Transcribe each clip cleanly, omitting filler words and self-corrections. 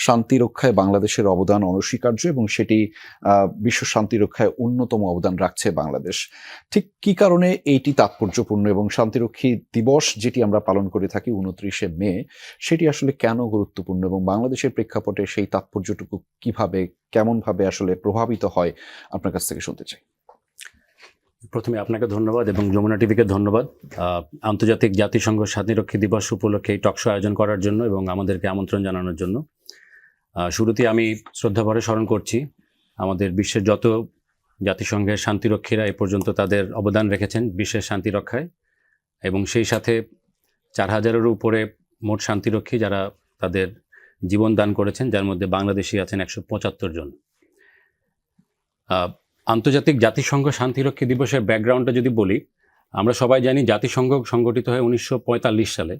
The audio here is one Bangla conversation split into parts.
শান্তি রক্ষায় বাংলাদেশের অবদান অনস্বীকার্য এবং সেটি বিশ্ব শান্তি রক্ষায় অন্যতম অবদান রাখছে বাংলাদেশ। ঠিক কি কারণে এইটি তাৎপর্যপূর্ণ এবং শান্তিরক্ষী দিবস যেটি আমরা পালন করে থাকি ২৯শে মে, সেটি আসলে কেন গুরুত্বপূর্ণ এবং বাংলাদেশের প্রেক্ষাপটে সেই তাৎপর্যটুকু কিভাবে কেমনভাবে আসলে প্রভাবিত হয় আপনার কাছ থেকে শুনতে চাই। প্রথমে আপনাকে ধন্যবাদ এবং যমুনা টিভিকে ধন্যবাদ আন্তর্জাতিক জাতিসংঘ শান্তিরক্ষী দিবস উপলক্ষে এই টকশো আয়োজন করার জন্য এবং আমাদেরকে আমন্ত্রণ জানানোর জন্য। শুরুতেই আমি শ্রদ্ধাভরে স্মরণ করছি আমাদের বিশ্বের যত জাতিসংঘের শান্তিরক্ষীরা এ পর্যন্ত তাদের অবদান রেখেছেন বিশ্বের শান্তি রক্ষায়, এবং সেই সাথে ৪,০০০-এরও উপরে মোট শান্তিরক্ষী যারা তাদের জীবন দান করেছেন, যার মধ্যে বাংলাদেশি আছেন ১৭৫ জন। আন্তর্জাতিক জাতিসংঘ শান্তিরক্ষী দিবসের ব্যাকগ্রাউন্ডটা যদি বলি, আমরা সবাই জানি জাতিসংঘ সংগঠিত হয় ১৯৪৫ সালে,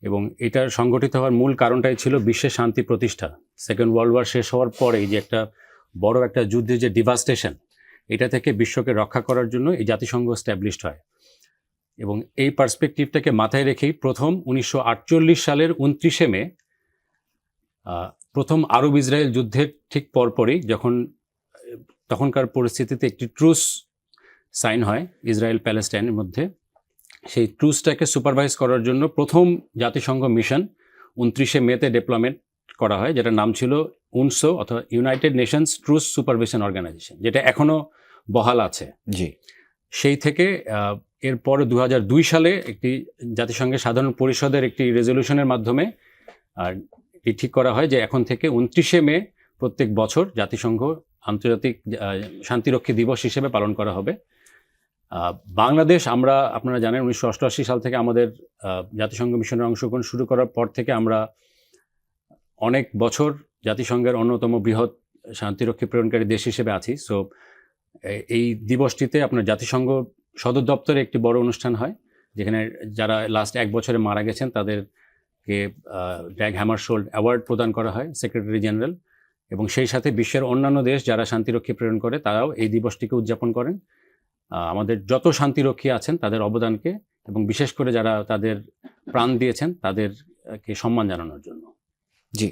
এবং এটার সংগঠিত হওয়ার মূল কারণটাই ছিল বিশ্বের শান্তি প্রতিষ্ঠা। সেকেন্ড ওয়ার্ল্ড ওয়ার শেষ হওয়ার পরেই যে একটা বড় একটা যুদ্ধের যে ডিভাস্টেশন, এটা থেকে বিশ্বকে রক্ষা করার জন্য এই জাতিসংঘ স্ট্যাবলিশড হয়। এবং এই পার্সপেক্টিভটাকে মাথায় রেখেই প্রথম ১৯৪৮ সালের ২৯শে মে প্রথম আরব ইসরায়েল যুদ্ধের ঠিক পরপরই তখনকার পরিস্থিতিতে একটি ট্রুস সাইন হয় ইসরায়েল প্যালেস্টাইনের মধ্যে। সেই ট্রুসটাকে সুপারভাইজ করার জন্য প্রথম জাতিসংঘ মিশন ২৯শে মেতে ডেপ্লয়মেন্ট করা হয়, যেটার নাম ছিল UNSO অথবা United Nations truce supervision organisation, যেটা এখনও বহাল আছে। জি, সেই থেকে এরপরে ২০০২ সালে একটি জাতিসংঘের সাধারণ পরিষদের একটি রেজলিউশনের মাধ্যমে এটি ঠিক করা হয় যে এখন থেকে ২৯শে মে প্রত্যেক বছর জাতিসংঘ আন্তর্জাতিক শান্তিরক্ষী দিবস হিসেবে পালন করা হবে। বাংলাদেশ, আপনারা জানেন ১৯৮৮ সাল থেকে আমাদের জাতিসংঘ মিশনের অংশগ্রহণ শুরু করার পর থেকে আমরা অনেক বছর জাতিসংঘের অন্যতম বৃহৎ শান্তিরক্ষী প্রেরণকারী দেশ হিসেবে আছি। সো এই দিবসটিতে আপনার জাতিসংঘ সদর দপ্তরে একটি বড় অনুষ্ঠান হয়, যেখানে যারা লাস্ট ১ বছরে মারা গেছেন তাদেরকে ড্যাগ হ্যামারশোল্ড অ্যাওয়ার্ড প্রদান করা হয় সেক্রেটারি জেনারেল, এবং সেই সাথে বিশ্বের অন্যান্য দেশ যারা শান্তিরক্ষী প্রেরণ করে তারাও এই দিবসটিকে উদযাপন করেন আমাদের যত শান্তিরক্ষী আছেন তাদের অবদানকে এবং বিশেষ করে যারা তাদের প্রাণ দিয়েছেন তাদেরকে সম্মান জানানোর জন্য।